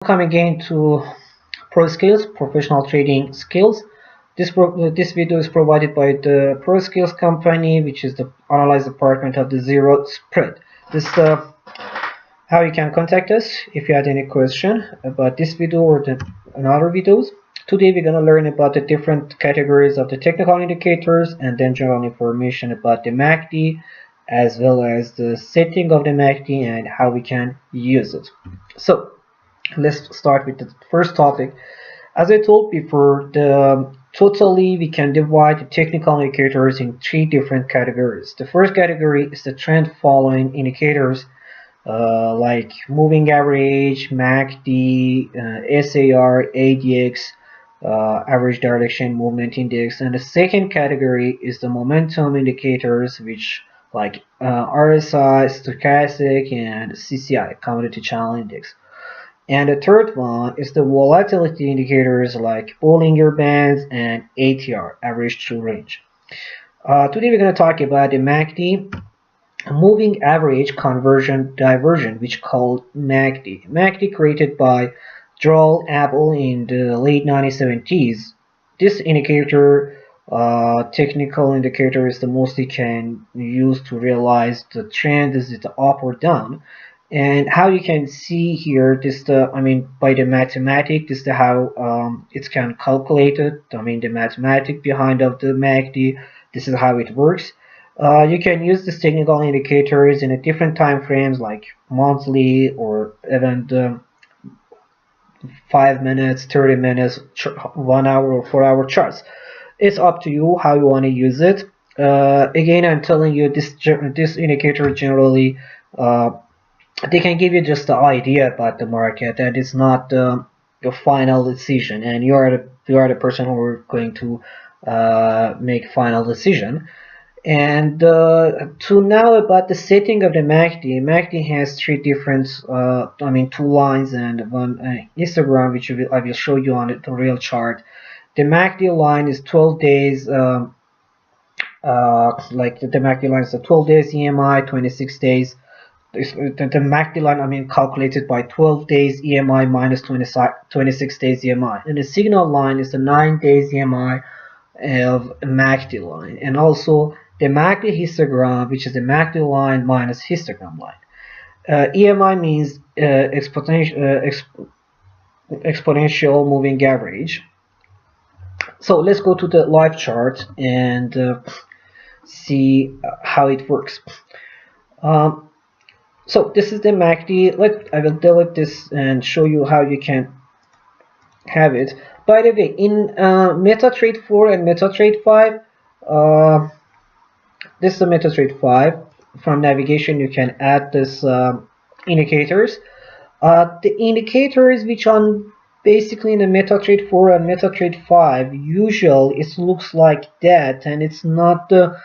Welcome again to Pro Skills, Professional Trading Skills. This video is provided by the Pro Skills company, which is the analyze department of the Zero Spread. This is how you can contact us if you had any question about this video or another videos. Today we're going to learn about the different categories of the technical indicators and then general information about the MACD, as well as the setting of the MACD and how we can use it. So let's start with the first topic. As I told before, totally we can divide the technical indicators in three different categories. The first category is the trend following indicators like moving average, MACD, SAR, ADX, average direction movement index. And the second category is the momentum indicators, which like RSI, stochastic, and CCI, commodity channel index. And the third one is the volatility indicators like Bollinger Bands and ATR, average true range. Today we're going to talk about the MACD, moving average conversion divergence, which called MACD. MACD created by Joel Abel in the late 1970s. This indicator, technical indicator, is the most you can use to realize the trend is it up or down. And how you can see here, this by the mathematics, this is how it can calculate it. The mathematics behind of the MACD. This is how it works. You can use these technical indicators in a different time frames, like monthly or even the 5 minutes, 30 minutes, 1 hour or 4 hour charts. It's up to you how you want to use it. Again, I'm telling you, this indicator generally they can give you just the idea about the market, and it's not your final decision, and you are the person who are going to make final decision. And to know about the setting of the MACD, MACD has three different, two lines and one histogram, which I will show you on the real chart. The MACD line is 12 days, like the MACD line is the 12 days EMI, 26 days. The MACD line, calculated by 12 days EMI minus 26 days EMI. And the signal line is the 9 days EMI of MACD line. And also the MACD histogram, which is the MACD line minus histogram line. EMI means exponential moving average. So let's go to the live chart and see how it works. So this is the MACD. I will delete this and show you how you can have it. By the way, in MetaTrade 4 and MetaTrade 5, this is the MetaTrade 5. From navigation, you can add this indicators. The indicators which on basically in the MetaTrade 4 and MetaTrade 5, usually it looks like that, and it's not the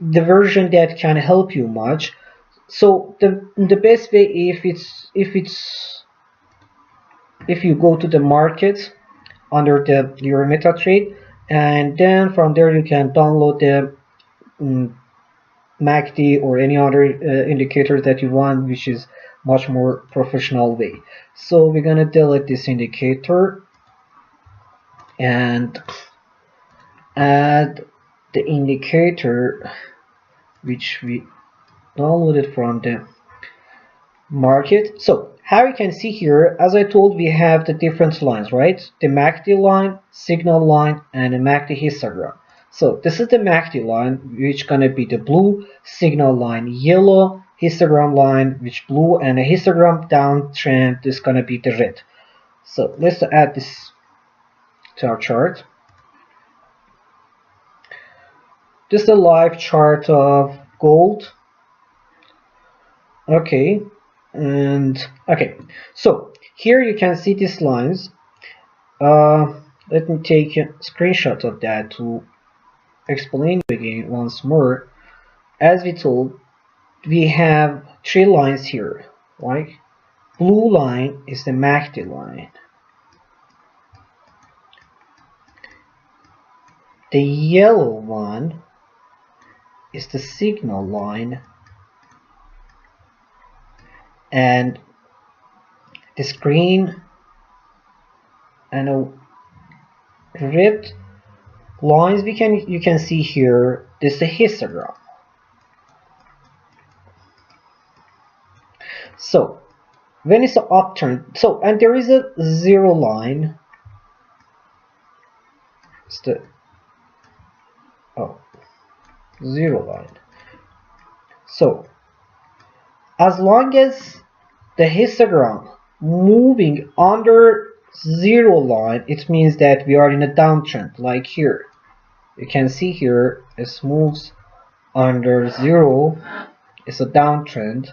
version that can help you much. So the best way, if you go to the market under your MetaTrade, and then from there you can download the MACD or any other indicator that you want, which is much more professional way. So we're gonna delete this indicator and add the indicator which we downloaded from the market. So how you can see here, as I told, we have the different lines, right? The MACD line, signal line, and the MACD histogram. So this is the MACD line, which gonna be the blue, signal line yellow, histogram line which blue, and the histogram downtrend is gonna be the red. So let's add this to our chart. This is the live chart of gold. Okay, so here you can see these lines. Let me take a screenshot of that to explain again once more. As we told, we have three lines here, right? Blue line is the MACD line. The yellow one is the signal line, and this green and a red lines you can see here. This is a histogram. So when it's an uptrend, so and there is a zero line. It's the zero line. So as long as the histogram moving under zero line, it means that we are in a downtrend. Like here, you can see here it moves under zero. It's a downtrend.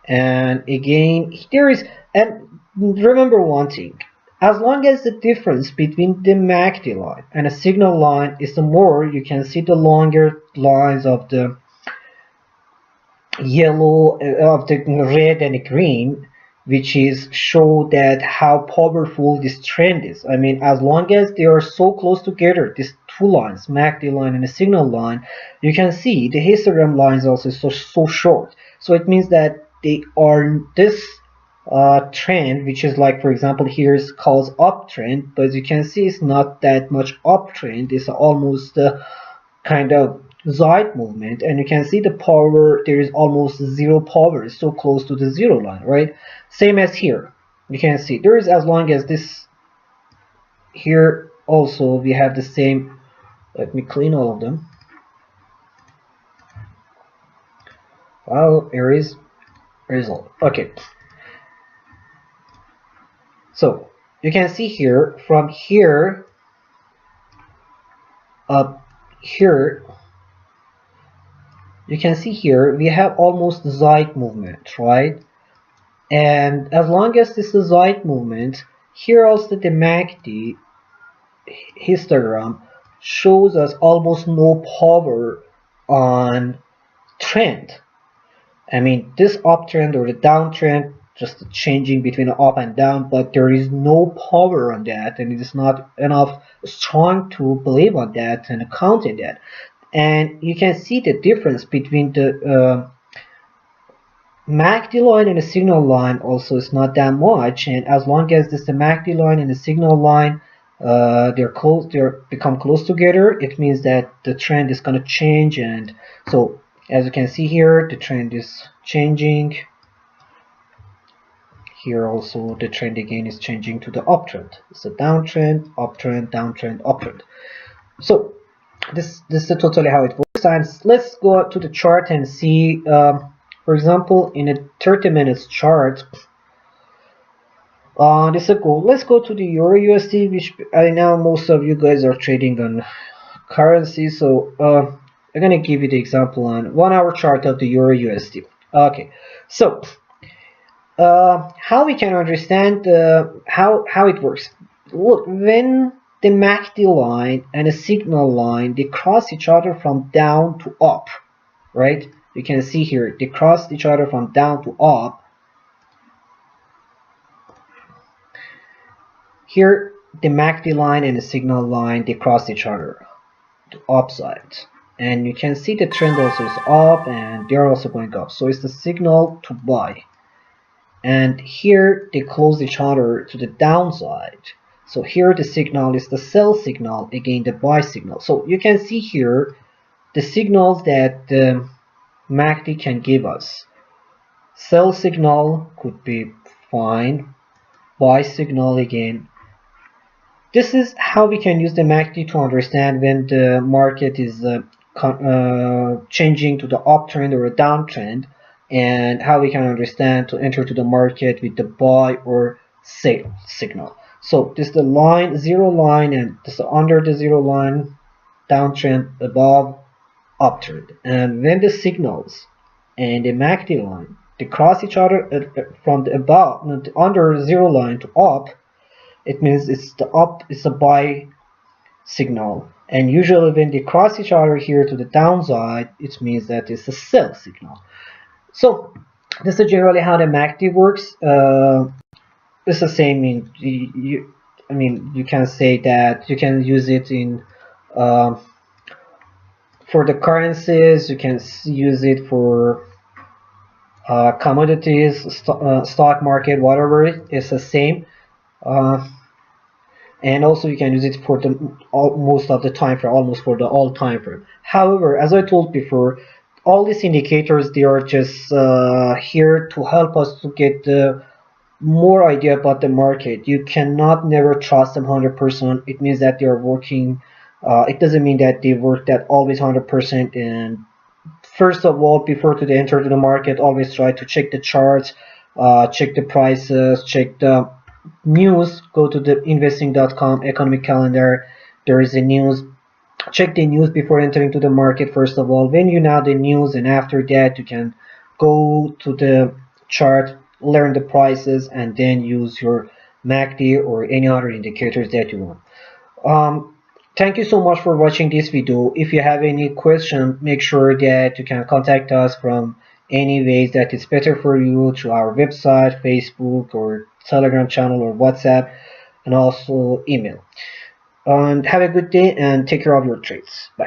And again, there is, and remember one thing, as long as the difference between the MACD line and a signal line is the more, you can see the longer lines of the yellow, of the red and the green, which is show that how powerful this trend is. I mean, as long as they are so close together, these two lines, MACD line and the signal line, you can see the histogram line is also so short. So it means that they are this trend, which is like, for example, here is called uptrend, but as you can see, it's not that much uptrend. It's almost kind of side movement, and you can see the power, there is almost zero power. It's so close to the zero line, right? Same as here, you can see there is, as long as this here also we have the same. Let me clean all of them. Well, here is result. Okay, so you can see here, from here up here, you can see here we have almost side movement, right? And as long as this is side movement, here also the MACD histogram shows us almost no power on trend. I mean, this uptrend or the downtrend, just changing between up and down, but there is no power on that, and it is not enough strong to believe on that and count in that. And you can see the difference between the MACD line and the signal line also is not that much. And as long as this the MACD line and the signal line they're become close together, it means that the trend is going to change. And so as you can see here, the trend is changing. Here also the trend again is changing to the uptrend. It's a downtrend, uptrend, downtrend, uptrend. So this is totally how it works. And let's go to the chart and see, for example, in a 30 minutes chart, this is a goal. Let's go to the Euro USD, which I know most of you guys are trading on currency. So I'm gonna give you the example on 1 hour chart of the Euro USD. Okay, so how we can understand how it works. Look, when the MACD line and a signal line, they cross each other from down to up, right? You can see here they cross each other from down to up. Here the MACD line and the signal line, they cross each other to upside, and you can see the trend also is up and they're also going up. So it's the signal to buy. And here they close each other to the downside. So here the signal is the sell signal, again the buy signal. So you can see here the signals that the MACD can give us. Sell signal could be fine, buy signal again. This is how we can use the MACD to understand when the market is changing to the uptrend or a downtrend, and how we can understand to enter to the market with the buy or sell signal. So this is the line, zero line, and this is under the zero line, downtrend, above, uptrend. And when the signals and the MACD line, they cross each other from the above, under zero line to up, it means it's the up, it's a buy signal. And usually when they cross each other here to the downside, it means that it's a sell signal. So this is generally how the MACD works. It's the same in I mean, you can say that you can use it in for the currencies. You can use it for Commodities, stock market, whatever, it's the same. Uh, and also you can use it for the most of the time frame, almost for the all time frame. However, as I told before, all these indicators, they are just here to help us to get the more idea about the market. You cannot never trust them 100%. It means that they are working. It doesn't mean that they work that always 100%. And first of all, before to enter to the market, always try to check the charts, check the prices, check the news. Go to the investing.com economic calendar. There is a news. Check the news before entering to the market. First of all, when you know the news, and after that you can go to the chart, learn the prices, and then use your MACD or any other indicators that you want. Thank you so much for watching this video. If you have any question, make sure that you can contact us from any ways that is better for you, through our website, Facebook, or Telegram channel, or WhatsApp, and also email. And have a good day and take care of your trades. Bye.